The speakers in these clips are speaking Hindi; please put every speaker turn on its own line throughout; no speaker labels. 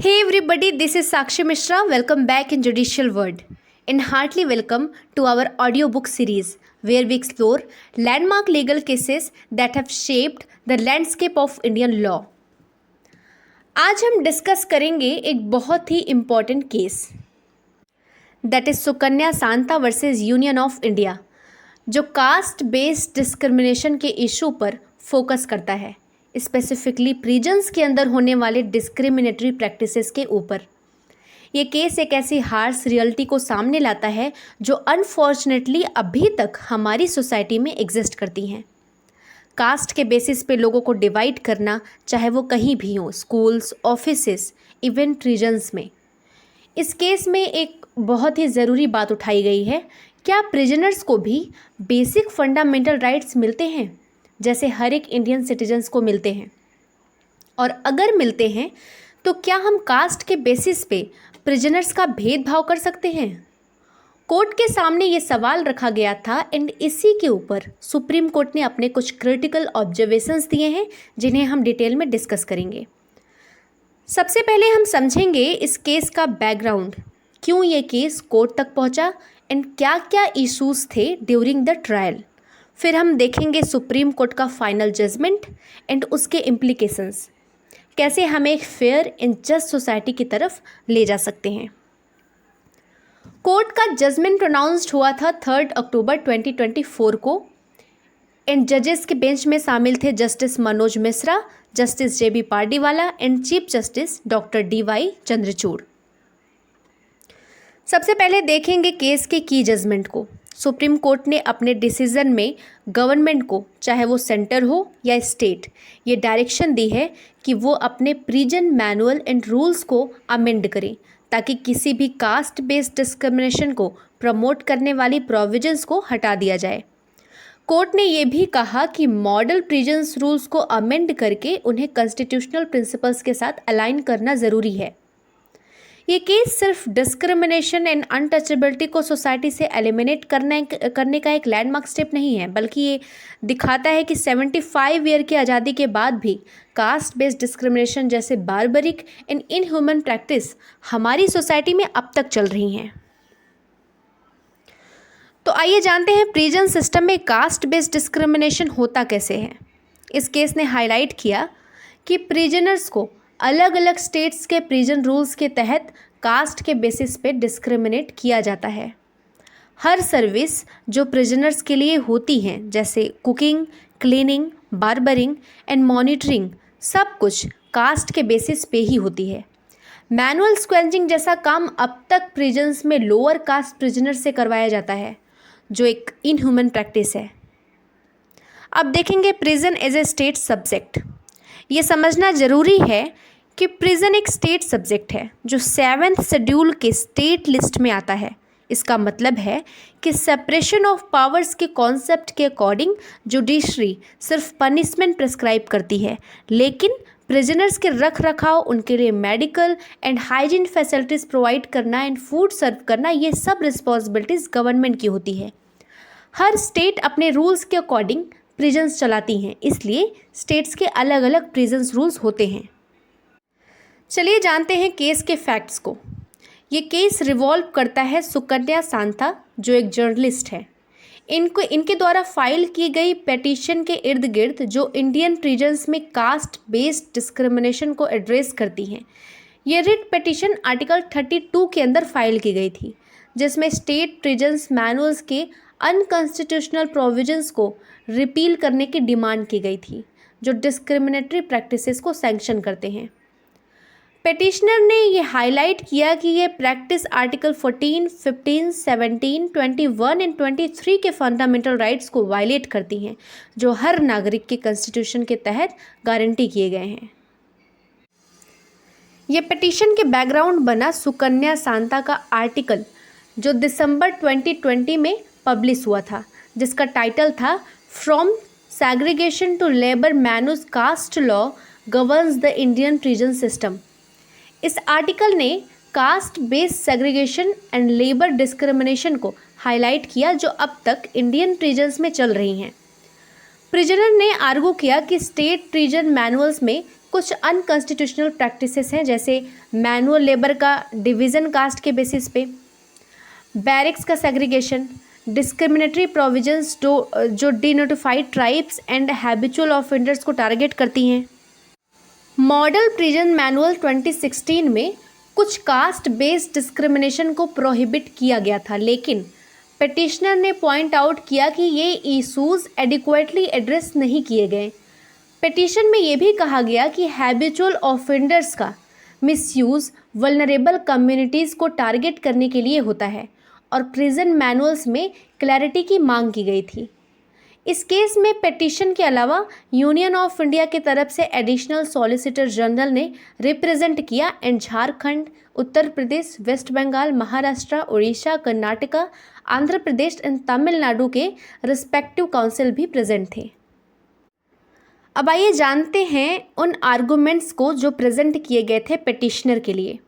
Hey everybody, this is Sakshi Mishra. Welcome back in Judicial World. And heartily welcome to our audiobook series where we explore landmark legal cases that have shaped the landscape of Indian law. आज हम डिस्कस करेंगे एक बहुत ही important case that is Sukanya Santha versus Union of India, जो कास्ट बेस्ड डिस्क्रिमिनेशन के इशू पर फोकस करता है, स्पेसिफिकली प्रिजन्स के अंदर होने वाले डिस्क्रिमिनेटरी प्रैक्टिसेस के ऊपर। ये केस एक ऐसी हार्श रियलिटी को सामने लाता है जो अनफॉर्चुनेटली अभी तक हमारी सोसाइटी में एग्जिस्ट करती हैं। कास्ट के बेसिस पे लोगों को डिवाइड करना, चाहे वो कहीं भी हो, स्कूल्स, ऑफिसेस, इवन प्रिजन्स में। इस केस में एक बहुत ही ज़रूरी बात उठाई गई है, क्या प्रिजनर्स को भी बेसिक फंडामेंटल राइट्स मिलते हैं जैसे हर एक इंडियन सिटीजन्स को मिलते हैं, और अगर मिलते हैं तो क्या हम कास्ट के बेसिस पे प्रिजनर्स का भेदभाव कर सकते हैं। कोर्ट के सामने ये सवाल रखा गया था एंड इसी के ऊपर सुप्रीम कोर्ट ने अपने कुछ क्रिटिकल ऑब्जर्वेशंस दिए हैं जिन्हें हम डिटेल में डिस्कस करेंगे। सबसे पहले हम समझेंगे इस केस का बैकग्राउंड, क्यों ये केस कोर्ट तक पहुंचा एंड क्या क्या इश्यूज थे ड्यूरिंग द ट्रायल। फिर हम देखेंगे सुप्रीम कोर्ट का फाइनल जजमेंट एंड उसके इम्प्लीकेशंस, कैसे हमें एक फेयर एंड जस्ट सोसाइटी की तरफ ले जा सकते हैं। कोर्ट का जजमेंट प्रोनाउंस्ड हुआ था 3 अक्टूबर 2024 को एंड जजेस के बेंच में शामिल थे justice Manoj Mishra, justice JB Pardiwala and chief justice doctor DY Chandrachud. सबसे पहले देखेंगे केस के की जजमेंट को। सुप्रीम कोर्ट ने अपने डिसीजन में गवर्नमेंट को, चाहे वो सेंटर हो या स्टेट, ये डायरेक्शन दी है कि वो अपने प्रिजन मैनुअल एंड रूल्स को अमेंड करें ताकि किसी भी कास्ट बेस्ड डिस्क्रिमिनेशन को प्रमोट करने वाली प्रोविजंस को हटा दिया जाए। कोर्ट ने ये भी कहा कि मॉडल प्रिजन्स रूल्स को अमेंड करके उन्हें कॉन्स्टिट्यूशनल प्रिंसिपल्स के साथ अलाइन करना ज़रूरी है। ये केस सिर्फ डिस्क्रिमिनेशन एंड अनटचेबिलिटी को सोसाइटी से एलिमिनेट करने का एक लैंडमार्क स्टेप नहीं है, बल्कि ये दिखाता है कि 75 ईयर की आज़ादी के बाद भी कास्ट बेस्ड डिस्क्रिमिनेशन जैसे बारबरिक एंड इनह्यूमन प्रैक्टिस हमारी सोसाइटी में अब तक चल रही हैं। तो आइए जानते हैं प्रिजन सिस्टम में कास्ट बेस्ड डिस्क्रिमिनेशन होता कैसे है। इस केस ने हाईलाइट किया कि प्रिजनर्स को अलग अलग स्टेट्स के प्रिजन रूल्स के तहत कास्ट के बेसिस पे डिस्क्रिमिनेट किया जाता है। हर सर्विस जो प्रिजनर्स के लिए होती हैं, जैसे cooking, cleaning, barbering and monitoring, सब कुछ कास्ट के बेसिस पे ही होती है। मैनुअल स्क्वेंजिंग जैसा काम अब तक प्रिजन्स में लोअर कास्ट प्रिजनर से करवाया जाता है, जो एक इनह्यूमन प्रैक्टिस है। अब देखेंगे prison as a state subject. ये समझना ज़रूरी है कि प्रिजन एक स्टेट सब्जेक्ट है जो 7th शेड्यूल के स्टेट लिस्ट में आता है। इसका मतलब है कि सेपरेशन ऑफ पावर्स के कॉन्सेप्ट के अकॉर्डिंग जुडिशरी सिर्फ पनिशमेंट प्रिस्क्राइब करती है, लेकिन प्रिजनर्स के रख रखाव, उनके लिए medical and hygiene facilities provide करना एंड फूड सर्व करना, ये सब रिस्पॉन्सिबिलिटीज़ गवर्नमेंट की होती है। हर स्टेट अपने रूल्स के अकॉर्डिंग प्रिजन्स चलाती हैं, इसलिए स्टेट्स के अलग अलग प्रिजन्स रूल्स होते हैं। चलिए जानते हैं केस के फैक्ट्स को। ये केस रिवॉल्व करता है सुकन्या सांता, जो एक जर्नलिस्ट है। इनके द्वारा फाइल की गई पेटिशन के इर्द गिर्द जो इंडियन प्रिजन्स में कास्ट बेस्ड डिस्क्रिमिनेशन को एड्रेस करती हैं। ये रिट पेटिशन आर्टिकल 32 के अंदर फाइल की गई थी, जिसमें स्टेट प्रिजन्स मैनुअल्स के अनकॉन्स्टिट्यूशनल प्रोविजंस को रिपील करने की डिमांड की गई थी, जो डिस्क्रिमिनेटरी प्रैक्टिसेस को सैंक्शन करते हैं। पेटिशनर ने ये हाईलाइट किया कि ये प्रैक्टिस आर्टिकल 14, 15, 17, 21 एंड 23 के फंडामेंटल राइट्स को वायलेट करती हैं, जो हर नागरिक के कॉन्स्टिट्यूशन के तहत गारंटी किए गए हैं। ये पिटीशन के बैकग्राउंड बना सुकन्या सांता का आर्टिकल, जो दिसंबर 2020 में पब्लिश हुआ था, जिसका टाइटल था from segregation to labour Manu's caste law governs the Indian prison system. इस आर्टिकल ने caste based segregation and labour discrimination को हाईलाइट किया, जो अब तक इंडियन प्रिजन्स में चल रही हैं। प्रिजनर ने आर्गू किया कि स्टेट प्रिजन मैनुअल्स में कुछ अनकॉन्स्टिट्यूशनल प्रैक्टिसेस हैं, जैसे मैनुअल लेबर का डिवीज़न कास्ट के बेसिस पे, बैरिक्स का सेग्रीगेशन, डिस्क्रिमिनेटरी प्रोविजंस जो denotified tribes and habitual offenders को टारगेट करती हैं। मॉडल प्रिजन मैनुअल 2016 में कुछ कास्ट बेस्ड डिस्क्रिमिनेशन को प्रोहिबिट किया गया था, लेकिन पिटिशनर ने पॉइंट आउट किया कि ये इशूज़ एडिक्वेटली एड्रेस नहीं किए गए। पिटिशन में ये भी कहा गया कि हैबिचुअल ऑफेंडर्स का मिसयूज़ वल्नरेबल कम्युनिटीज़ को टारगेट करने के लिए होता है और प्रिजन मैनुअल्स में क्लैरिटी की मांग की गई थी। इस केस में पिटीशन के अलावा यूनियन ऑफ इंडिया की तरफ से एडिशनल सॉलिसिटर जनरल ने रिप्रेजेंट किया and Jharkhand, Uttar Pradesh, West Bengal, Maharashtra, Orissa, Karnataka, Andhra Pradesh and Tamil Nadu के रिस्पेक्टिव काउंसिल भी प्रेजेंट थे। अब आइए जानते हैं उन आर्गुमेंट्स को जो प्रेजेंट किए गए थे पिटिशनर के लिए।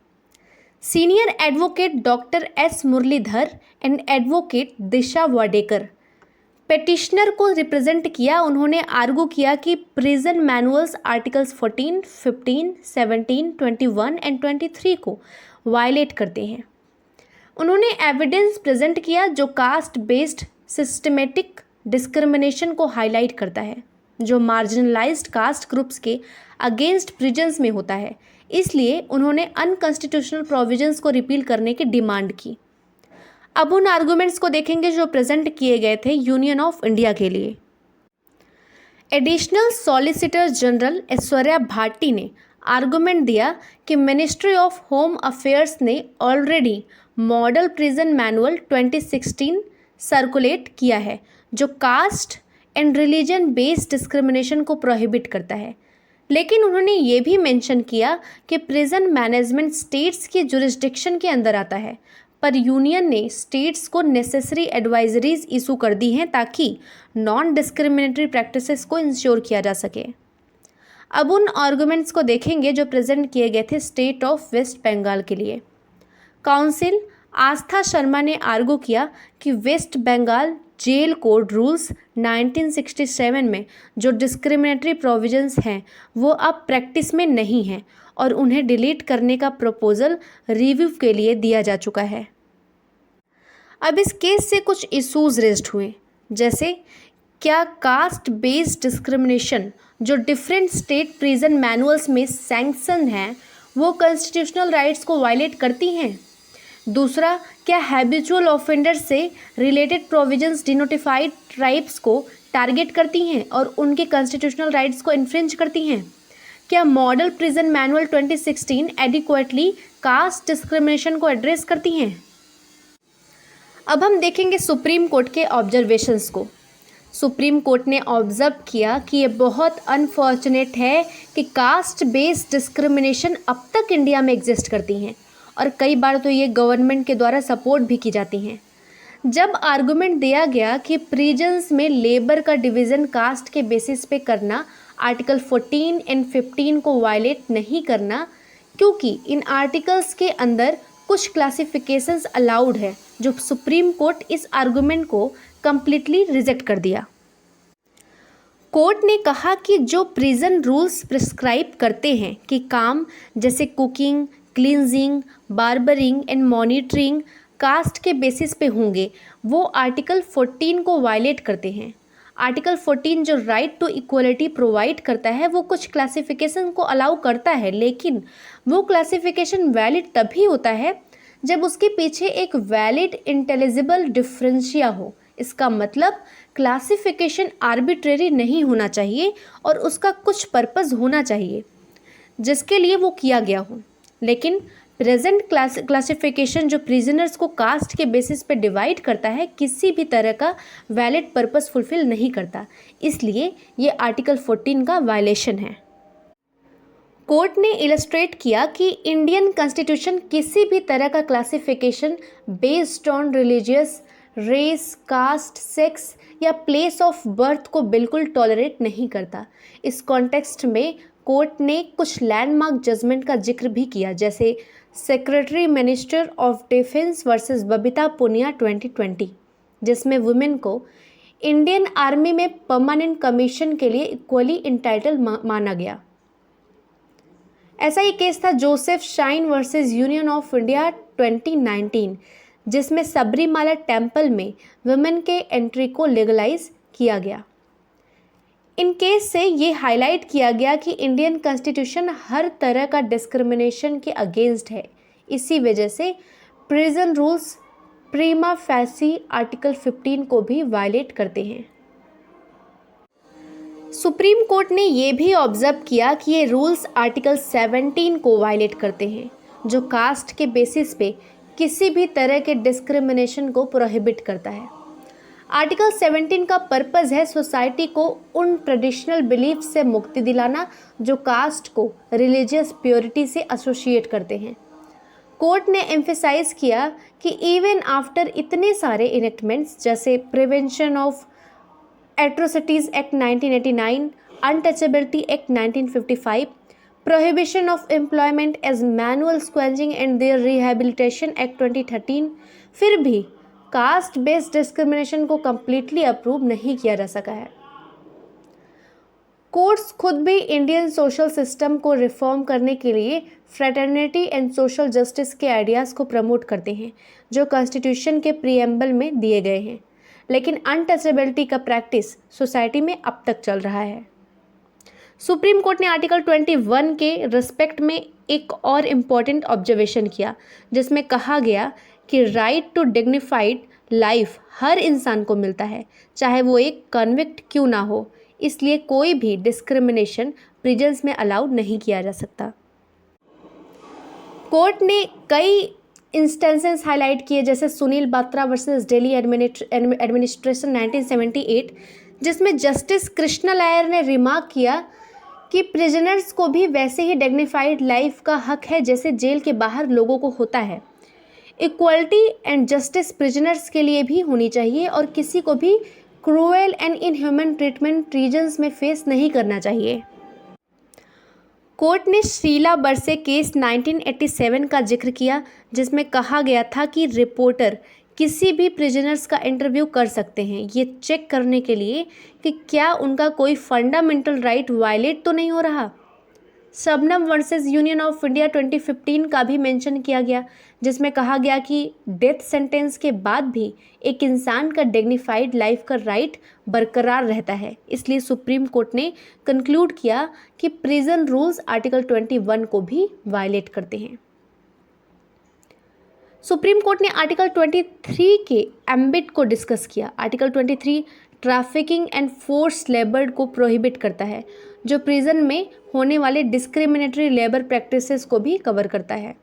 Senior advocate doctor S Muralidhar and advocate Disha Wadekar petitioner को रिप्रेजेंट किया। उन्होंने आर्गू किया कि प्रिजन मैनुअल्स आर्टिकल्स 14, 15, 17, 21 एंड 23 को वायलेट करते हैं। उन्होंने एविडेंस प्रेजेंट किया जो कास्ट बेस्ड सिस्टमेटिक डिस्क्रिमिनेशन को हाईलाइट करता है, जो मार्जिनलाइज्ड कास्ट ग्रुप्स के अगेंस्ट प्रिजन्स में होता है। इसलिए उन्होंने अनकॉन्स्टिट्यूशनल प्रोविजंस को रिपील करने की डिमांड की। अब उन आर्गुमेंट्स को देखेंगे जो प्रेजेंट किए गए थे यूनियन ऑफ इंडिया के लिए। Additional solicitor general Aishwarya Bhati ने आर्गुमेंट दिया कि मिनिस्ट्री ऑफ होम अफेयर्स ने already model prison manual 2016 circulate किया है, जो caste and religion based discrimination को प्रोहिबिट करता है। लेकिन उन्होंने ये भी मेंशन किया कि प्रिजन मैनेजमेंट स्टेट्स के जुरिस्डिक्शन के अंदर आता है, पर यूनियन ने स्टेट्स को नेसेसरी एडवाइजरीज इशू कर दी हैं ताकि नॉन डिस्क्रिमिनेटरी प्रैक्टिसेस को इंश्योर किया जा सके। अब उन आर्गुमेंट्स को देखेंगे जो प्रेजेंट किए गए थे स्टेट ऑफ वेस्ट बंगाल के लिए। काउंसिल आस्था शर्मा ने आर्गू किया कि West Bengal jail code rules 1967 में जो डिस्क्रिमिनेटरी प्रोविजंस हैं वो अब प्रैक्टिस में नहीं हैं और उन्हें डिलीट करने का प्रपोजल रिव्यू के लिए दिया जा चुका है। अब इस केस से कुछ इश्यूज रेज्ड हुए, जैसे क्या कास्ट बेस्ड डिस्क्रिमिनेशन जो डिफरेंट स्टेट प्रिजन मैनुअल्स में सैंक्शन हैं वो कॉन्स्टिट्यूशनल राइट्स को वायलेट करती हैं। दूसरा, क्या हैबिचुअल ऑफेंडर से रिलेटेड प्रोविजंस डिनोटिफाइड ट्राइब्स को टारगेट करती हैं और उनके कॉन्स्टिट्यूशनल राइट्स को इन्फ्रिंज करती हैं। क्या model prison manual 2016 adequately caste discrimination को एड्रेस करती हैं। अब हम देखेंगे सुप्रीम कोर्ट के ऑब्जर्वेशंस को। सुप्रीम कोर्ट ने ऑब्जर्व किया कि ये बहुत अनफॉर्चुनेट है कि कास्ट बेस्ड डिस्क्रिमिनेशन अब तक इंडिया में एग्जिस्ट करती हैं और कई बार तो ये गवर्नमेंट के द्वारा सपोर्ट भी की जाती हैं। जब आर्गुमेंट दिया गया कि प्रिजन्स में लेबर का डिवीज़न कास्ट के बेसिस पे करना आर्टिकल 14 एंड 15 को वायलेट नहीं करना, क्योंकि इन आर्टिकल्स के अंदर कुछ क्लासिफिकेशंस अलाउड है, जो सुप्रीम कोर्ट इस आर्गुमेंट को कम्प्लीटली रिजेक्ट कर दिया। कोर्ट ने कहा कि जो प्रिजन रूल्स प्रिस्क्राइब करते हैं कि काम जैसे cooking, cleansing, barbering and monitoring caste के बेसिस पे होंगे, वो आर्टिकल 14 को वायलेट करते हैं। आर्टिकल 14 जो राइट टू इक्वलिटी प्रोवाइड करता है वो कुछ क्लासिफिकेशन को अलाउ करता है, लेकिन वो क्लासिफिकेशन वैलिड तभी होता है जब उसके पीछे एक वैलिड इंटेलिजिबल डिफरेंशिया हो। इसका मतलब क्लासिफिकेशन आर्बिट्रेरी नहीं होना चाहिए और उसका कुछ पर्पस होना चाहिए जिसके लिए वो किया गया हो। लेकिन प्रेजेंट क्लासिफिकेशन जो प्रिजनर्स को कास्ट के बेसिस पे डिवाइड करता है किसी भी तरह का वैलिड पर्पस फुलफिल नहीं करता, इसलिए ये आर्टिकल 14 का वायलेशन है। कोर्ट ने इलस्ट्रेट किया कि इंडियन कॉन्स्टिट्यूशन किसी भी तरह का classification based on religious, race, caste, sex या प्लेस ऑफ बर्थ को बिल्कुल टॉलरेट नहीं करता। इस कॉन्टेक्स्ट में कोर्ट ने कुछ लैंडमार्क जजमेंट का जिक्र भी किया, जैसे secretary minister of defence versus Babita Punia 2020, जिसमें वुमेन को इंडियन आर्मी में परमानेंट कमीशन के लिए इक्वली इंटाइटल माना गया। ऐसा ही केस था Joseph shine versus Union of India 2019, जिसमें सबरीमाला टेम्पल में वुमेन के एंट्री को लीगलाइज किया गया। इन केस से ये हाईलाइट किया गया कि इंडियन कॉन्स्टिट्यूशन हर तरह का डिस्क्रिमिनेशन के अगेंस्ट है। इसी वजह से प्रिजन रूल्स प्रीमा फैसी आर्टिकल 15 को भी वायलेट करते हैं। सुप्रीम कोर्ट ने ये भी ऑब्जर्व किया कि ये रूल्स आर्टिकल 17 को वायलेट करते हैं, जो कास्ट के बेसिस पे किसी भी तरह के डिस्क्रिमिनेशन को प्रोहिबिट करता है। आर्टिकल 17 का पर्पज़ है सोसाइटी को उन ट्रेडिशनल बिलीफ से मुक्ति दिलाना जो कास्ट को रिलीजियस प्योरिटी से एसोसिएट करते हैं। कोर्ट ने एम्फेसाइज किया कि इवन आफ्टर इतने सारे इनेक्टमेंट्स जैसे prevention of atrocities act 1989, untouchability act 1955, prohibition of employment as manual scavenging and their rehabilitation act 2013, फिर भी कास्ट बेस्ड डिस्क्रिमिनेशन को कम्प्लीटली अप्रूव नहीं किया जा सका है। कोर्ट्स खुद भी इंडियन सोशल सिस्टम को रिफॉर्म करने के लिए फ्रेटर्निटी एंड सोशल जस्टिस के आइडियाज़ को प्रमोट करते हैं, जो कॉन्स्टिट्यूशन के प्रीएम्बल में दिए गए हैं, लेकिन अनटचेबिलिटी का प्रैक्टिस सोसाइटी में अब तक चल रहा है। सुप्रीम कोर्ट ने आर्टिकल 21 के रिस्पेक्ट में एक और इम्पॉर्टेंट ऑब्जर्वेशन किया, जिसमें कहा गया कि राइट टू डिग्निफाइड लाइफ हर इंसान को मिलता है, चाहे वो एक कन्विक्ट क्यों ना हो। इसलिए कोई भी डिस्क्रिमिनेशन प्रिजन्स में अलाउ नहीं किया जा सकता। कोर्ट ने कई इंस्टेंसेस हाईलाइट किए, जैसे सुनील बात्रा वर्सेस दिल्ली एडमिनिस्ट्रेशन 1978, जिसमें जस्टिस कृष्णा लायर ने रिमार्क किया कि प्रिजनर्स को भी वैसे ही डिग्निफाइड लाइफ का हक है जैसे जेल के बाहर लोगों को होता है। इक्वलिटी एंड जस्टिस प्रिजनर्स के लिए भी होनी चाहिए और किसी को भी cruel and inhuman treatment prisons में फेस नहीं करना चाहिए। कोर्ट ने शीला बरसे केस 1987 का जिक्र किया, जिसमें कहा गया था कि रिपोर्टर किसी भी प्रिजनर्स का इंटरव्यू कर सकते हैं, ये चेक करने के लिए कि क्या उनका कोई फंडामेंटल राइट वायलेट तो नहीं हो रहा। Shabnam versus Union of India 2015 का भी मेंशन किया गया, जिसमें कहा गया कि डेथ सेंटेंस के बाद भी एक इंसान का डिग्निफाइड लाइफ का राइट बरकरार रहता है। इसलिए सुप्रीम कोर्ट ने कंक्लूड किया कि प्रिजन रूल्स आर्टिकल 21 को भी वायलेट करते हैं। सुप्रीम कोर्ट ने आर्टिकल 23 के एम्बिट को डिस्कस किया। Article 23 trafficking and force labour को प्रोहिबिट करता है, जो प्रिजन में होने वाले डिस्क्रिमिनेटरी लेबर प्रैक्टिसेस को भी कवर करता है।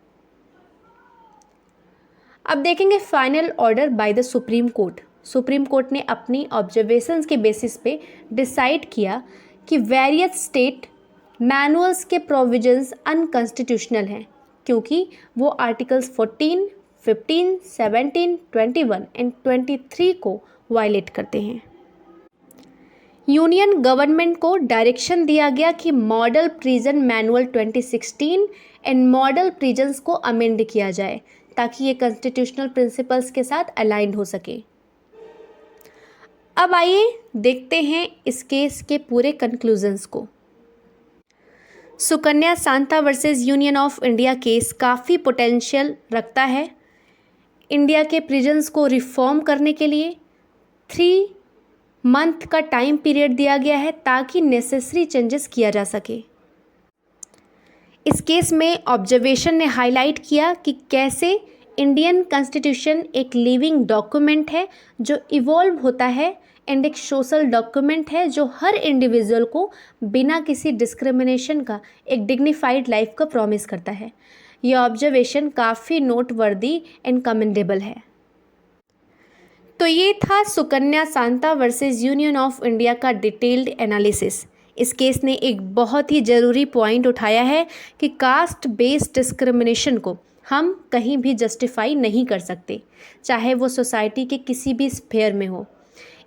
अब देखेंगे final order by the supreme court. Supreme court ने अपनी ऑब्जर्वेशंस के बेसिस पे डिसाइड किया कि वेरियस स्टेट मैनुअल्स के प्रोविजंस अनकॉन्स्टिट्यूशनल हैं, क्योंकि वो आर्टिकल्स 14, 15, 17, 21 एंड 23 को वायलेट करते हैं। यूनियन गवर्नमेंट को डायरेक्शन दिया गया कि model prison manual 2016 and model prisons को अमेंड किया जाए, ताकि ये कॉन्स्टिट्यूशनल प्रिंसिपल्स के साथ अलाइंड हो सके। अब आइए देखते हैं इस केस के पूरे कंक्लूजन्स को। Sukanya Santha versus Union of India case काफ़ी पोटेंशियल रखता है। इंडिया के प्रिजन्स को रिफॉर्म करने के लिए 3 मंथ का टाइम पीरियड दिया गया है, ताकि नेसेसरी चेंजेस किया जा सके। इस केस में ऑब्जर्वेशन ने हाईलाइट किया कि कैसे इंडियन कॉन्स्टिट्यूशन एक लिविंग डॉक्यूमेंट है जो इवॉल्व होता है, एंड एक सोशल डॉक्यूमेंट है जो हर इंडिविजुअल को बिना किसी डिस्क्रिमिनेशन का एक डिग्निफाइड लाइफ का प्रॉमिस करता है। यह ऑब्जर्वेशन काफ़ी नोटवर्दी एंड कमेंडेबल है। तो ये था Sukanya Santha versus Union of India का डिटेल्ड एनालिसिस। इस केस ने एक बहुत ही ज़रूरी पॉइंट उठाया है कि कास्ट बेस्ड डिस्क्रिमिनेशन को हम कहीं भी जस्टिफाई नहीं कर सकते, चाहे वो सोसाइटी के किसी भी स्फेयर में हो,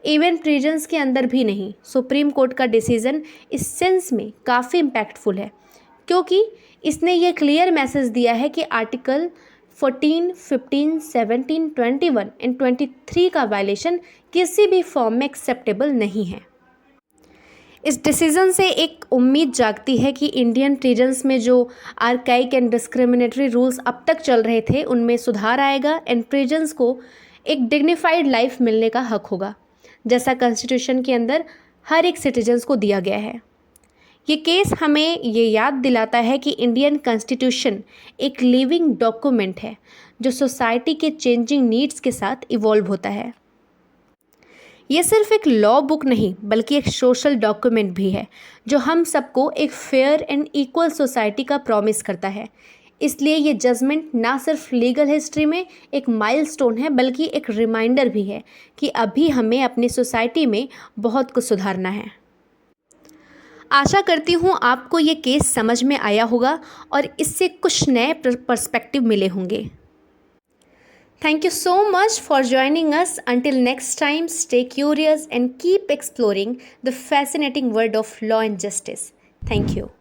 इवन प्रिजन्स के अंदर भी नहीं। सुप्रीम कोर्ट का डिसीजन इस सेंस में काफ़ी इम्पैक्टफुल है, क्योंकि इसने ये क्लियर मैसेज दिया है कि आर्टिकल 14, 15, 17, 21 एंड 23 का वायलेशन किसी भी फॉर्म में एक्सेप्टेबल नहीं है। इस डिसीज़न से एक उम्मीद जागती है कि इंडियन प्रिजन्स में जो आर्काइक एंड डिस्क्रिमिनेटरी रूल्स अब तक चल रहे थे उनमें सुधार आएगा एंड प्रिजन्स को एक डिग्निफाइड लाइफ मिलने का हक होगा, जैसा कॉन्स्टिट्यूशन के अंदर हर एक सिटीजन्स को दिया गया है। ये केस हमें ये याद दिलाता है कि इंडियन कॉन्स्टिट्यूशन एक लिविंग डॉक्यूमेंट है जो सोसाइटी के चेंजिंग नीड्स के साथ इवॉल्व होता है। ये सिर्फ एक लॉ बुक नहीं बल्कि एक सोशल डॉक्यूमेंट भी है जो हम सबको एक फेयर एंड इक्वल सोसाइटी का प्रॉमिस करता है। इसलिए ये जजमेंट ना सिर्फ लीगल हिस्ट्री में एक माइलस्टोन है बल्कि एक रिमाइंडर भी है कि अभी हमें अपनी सोसाइटी में बहुत कुछ सुधारना है। आशा करती हूँ आपको ये केस समझ में आया होगा और इससे कुछ नए पर्सपेक्टिव मिले होंगे। Thank you so much for joining us. Until next time, stay curious and keep exploring the fascinating world of law and justice. Thank you.